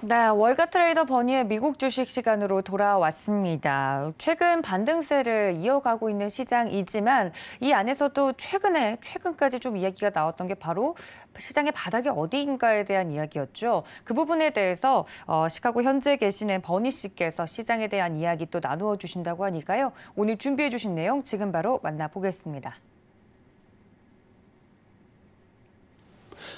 네, 월가 트레이더 버니의 미국 주식 시간으로 돌아왔습니다. 최근 반등세를 이어가고 있는 시장이지만 이 안에서도 최근까지 좀 이야기가 나왔던 게 바로 시장의 바닥이 어디인가에 대한 이야기였죠. 그 부분에 대해서 시카고 현지에 계시는 버니 씨께서 시장에 대한 이야기 또 나누어 주신다고 하니까요. 오늘 준비해 주신 내용 지금 바로 만나보겠습니다.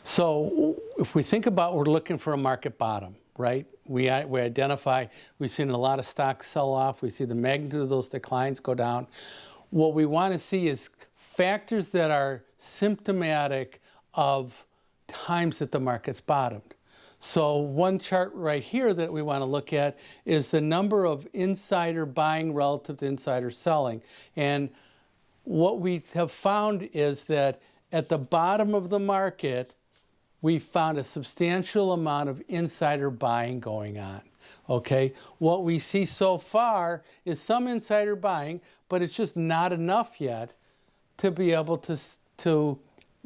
So if we think about, we're looking for a market bottom, right? We identify, we've seen a lot of stocks sell off. We see the magnitude of those declines go down. What we want to see is factors that are symptomatic of times that the market's bottomed. So one chart right here that we want to look at is the number of insider buying relative to insider selling. And what we have found is that at the bottom of the market, we found a substantial amount of insider buying going on, okay? What we see so far is some insider buying, but it's just not enough yet to be able to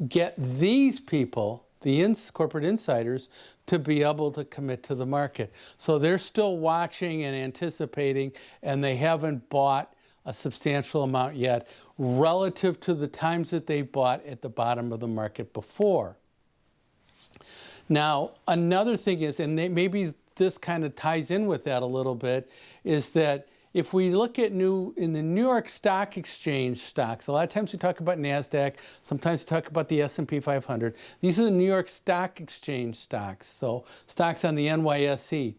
get these people, the corporate insiders, to be able to commit to the market. So they're still watching and anticipating, and they haven't bought a substantial amount yet relative to the times that they bought at the bottom of the market before. Now, another thing is, and maybe this kind of ties in with that a little bit, is that if we look at in the New York Stock Exchange stocks, a lot of times we talk about NASDAQ, sometimes we talk about the S&P 500. These are the New York Stock Exchange stocks, so stocks on the NYSE.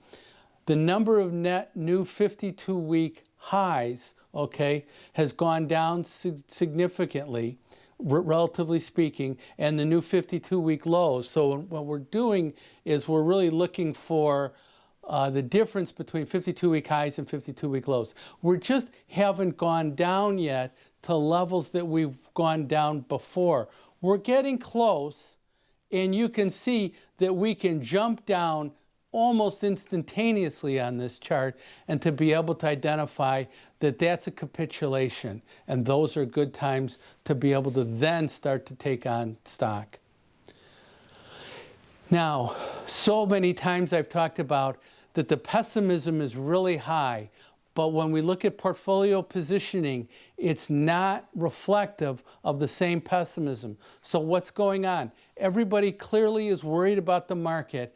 The number of net new 52-week highs, okay, has gone down significantly, relatively speaking, and the new 52-week lows. So what we're doing is we're really looking for the difference between 52-week highs and 52-week lows. We just haven't gone down yet to levels that we've gone down before. We're getting close, and you can see that we can jump down almost instantaneously on this chart, and to be able to identify that that's a capitulation, and those are good times to be able to then start to take on stock. Now, so many times I've talked about that the pessimism is really high, but when we look at portfolio positioning, it's not reflective of the same pessimism. So what's going on? Everybody clearly is worried about the market,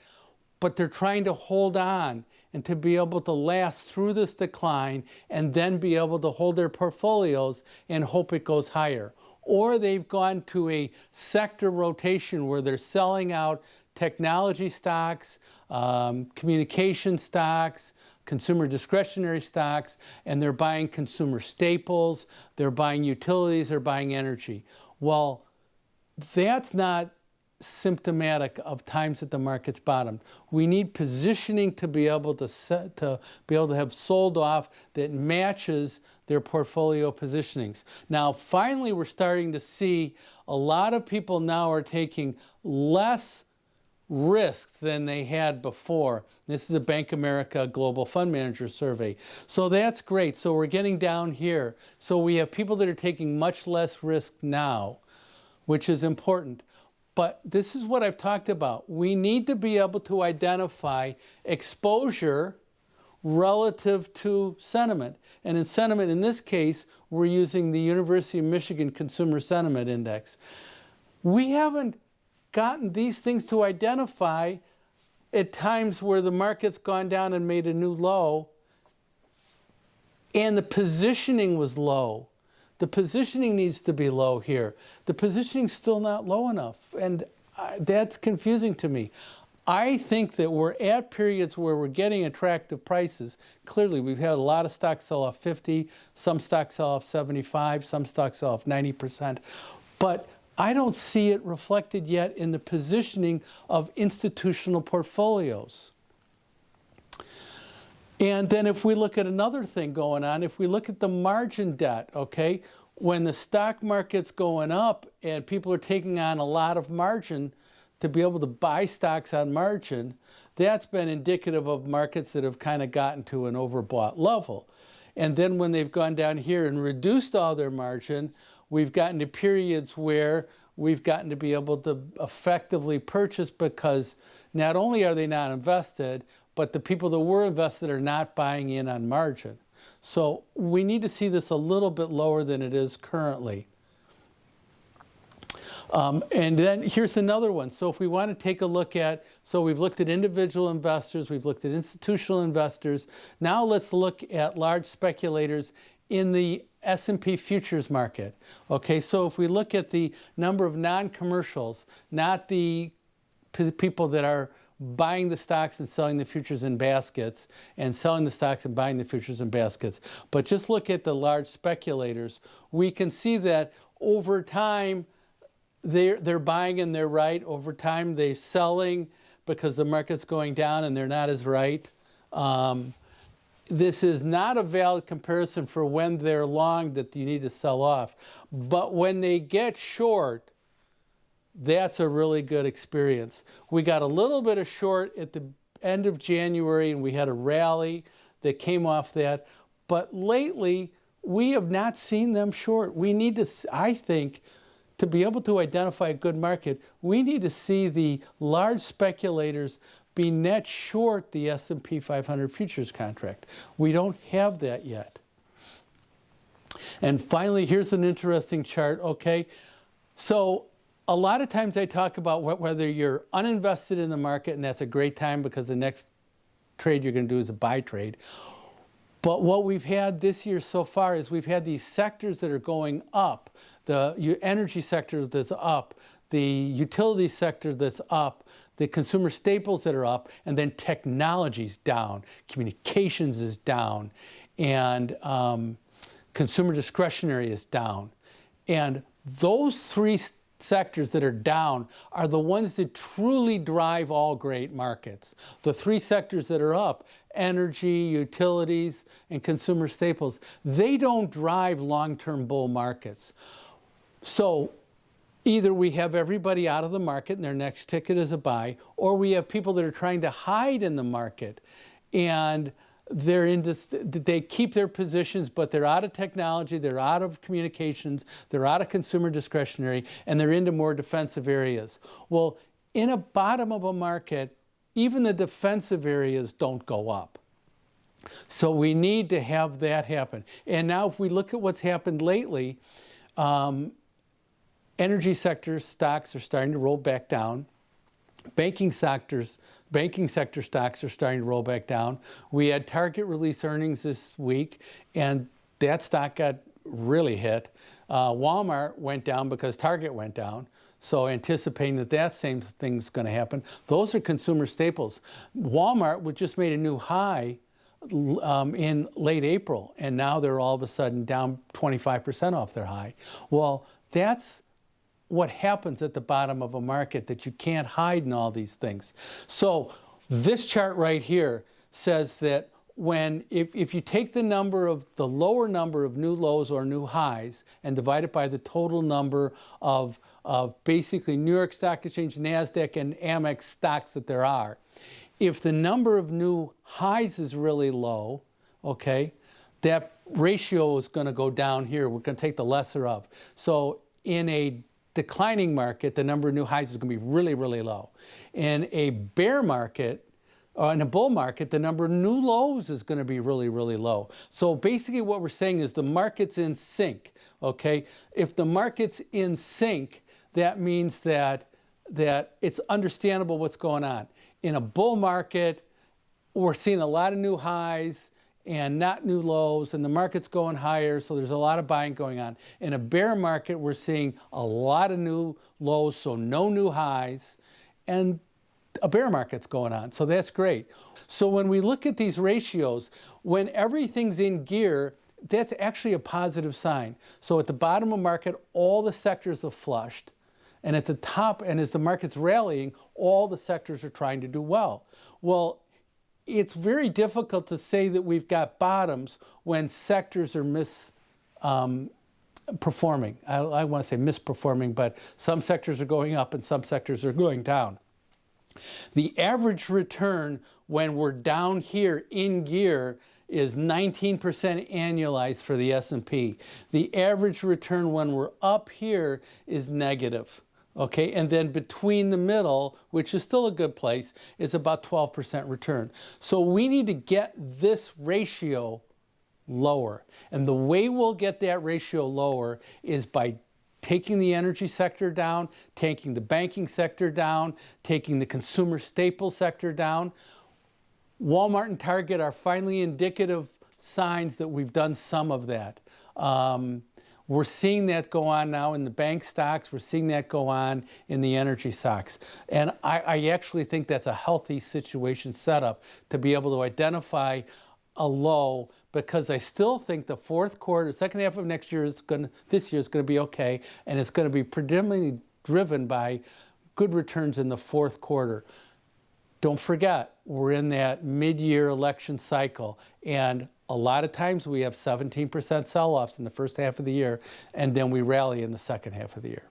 but they're trying to hold on and to be able to last through this decline and then be able to hold their portfolios and hope it goes higher. Or they've gone to a sector rotation where they're selling out technology stocks, communication stocks, consumer discretionary stocks, and they're buying consumer staples, they're buying utilities, they're buying energy. Well, that's not symptomatic of times that the market's bottomed. We need positioning to be able to have sold off that matches their portfolio positionings. Now, finally, we're starting to see a lot of people now are taking less risk than they had before. This is a Bank of America Global Fund Manager survey. So that's great. So we're getting down here. So we have people that are taking much less risk now, which is important. But this is what I've talked about. We need to be able to identify exposure relative to sentiment. And in sentiment, in this case, we're using the University of Michigan Consumer Sentiment Index. We haven't gotten these things to identify at times where the market's gone down and made a new low, and the positioning was low. The positioning needs to be low here. The positioning's still not low enough, and that's confusing to me. I think that we're at periods where we're getting attractive prices. Clearly, we've had a lot of stocks sell off 50, some stocks sell off 75, some stocks sell off 90%. But I don't see it reflected yet in the positioning of institutional portfolios. And then if we look at another thing going on, if we look at the margin debt, okay, when the stock market's going up and people are taking on a lot of margin to be able to buy stocks on margin, that's been indicative of markets that have kind of gotten to an overbought level. And then when they've gone down here and reduced all their margin, we've gotten to periods where we've gotten to be able to effectively purchase because not only are they not invested, but the people that were invested are not buying in on margin. So we need to see this a little bit lower than it is currently. And then here's another one. So if we want to take a look at, so we've looked at individual investors, we've looked at institutional investors. Now let's look at large speculators in the S&P futures market. Okay, so if we look at the number of non-commercials, not the people that are buying the stocks and selling the futures in baskets, and selling the stocks and buying the futures in baskets, but just look at the large speculators, we can see that over time, they're buying and they're right. Over time, they're selling because the market's going down and they're not as right. This is not a valid comparison for when they're long that you need to sell off. But when they get short, that's a really good experience. We got a little bit of short at the end of January, and we had a rally that came off that. But lately, we have not seen them short. We need to, I think, to be able to identify a good market, we need to see the large speculators be net short the S&P 500 futures contract. We don't have that yet. And finally, here's an interesting chart, okay? So a lot of times I talk about whether you're uninvested in the market, and that's a great time because the next trade you're going to do is a buy trade. But what we've had this year so far is we've had these sectors that are going up. The energy sector that's up, the utility sector that's up, the consumer staples that are up, and then technology's down, communications is down, and consumer discretionary is down. And those three sectors that are down are the ones that truly drive all great markets. The three sectors that are up, energy, utilities, and consumer staples, they don't drive long-term bull markets. So either we have everybody out of the market and their next ticket is a buy, or we have people that are trying to hide in the market and they keep their positions, but they're out of technology, they're out of communications, they're out of consumer discretionary, and they're into more defensive areas. Well, in a bottom of a market, even the defensive areas don't go up. So we need to have that happen. And now if we look at what's happened lately, energy sector stocks are starting to roll back down. Banking sector stocks are starting to roll back down. We had Target release earnings this week, and that stock got really hit. Walmart went down because Target went down. So anticipating that that same thing's going to happen. Those are consumer staples. Walmart just made a new high in late April, and now they're all of a sudden down 25% off their high. Well, that's what happens at the bottom of a market, that you can't hide in all these things. So this chart right here says that if you take the lower number of new lows or new highs and divide it by the total number of basically New York Stock Exchange, NASDAQ, and Amex stocks that there are, if the number of new highs is really low, okay, that ratio is going to go down here. We're going to take the lesser of. So in a declining market, the number of new highs is going to be really, really low. In a bear market, or in a bull market, the number of new lows is going to be really, really low. So basically what we're saying is the market's in sync, okay? If the market's in sync, that means that it's understandable what's going on. In a bull market, we're seeing a lot of new highs and not new lows, and the market's going higher, so there's a lot of buying going on. In a bear market, we're seeing a lot of new lows, so no new highs, and a bear market's going on, so that's great. So when we look at these ratios, when everything's in gear, that's actually a positive sign. So at the bottom of the market, all the sectors are flushed, and at the top, and as the market's rallying, all the sectors are trying to do well. Well, it's very difficult to say that we've got bottoms when sectors are performing. I want to say misperforming, but some sectors are going up and some sectors are going down. The average return when we're down here in gear is 19% annualized for the S&P. The average return when we're up here is negative. Okay, and then between the middle, which is still a good place, is about 12% return. So we need to get this ratio lower. And the way we'll get that ratio lower is by taking the energy sector down, taking the banking sector down, taking the consumer staple sector down. Walmart and Target are finally indicative signs that we've done some of that. We're seeing that go on now in the bank stocks. We're seeing that go on in the energy stocks. And I actually think that's a healthy situation setup to be able to identify a low, because I still think the fourth quarter, second half of this year is going to be okay, and it's going to be predominantly driven by good returns in the fourth quarter. Don't forget, we're in that mid-year election cycle, and a lot of times we have 17% sell-offs in the first half of the year, and then we rally in the second half of the year.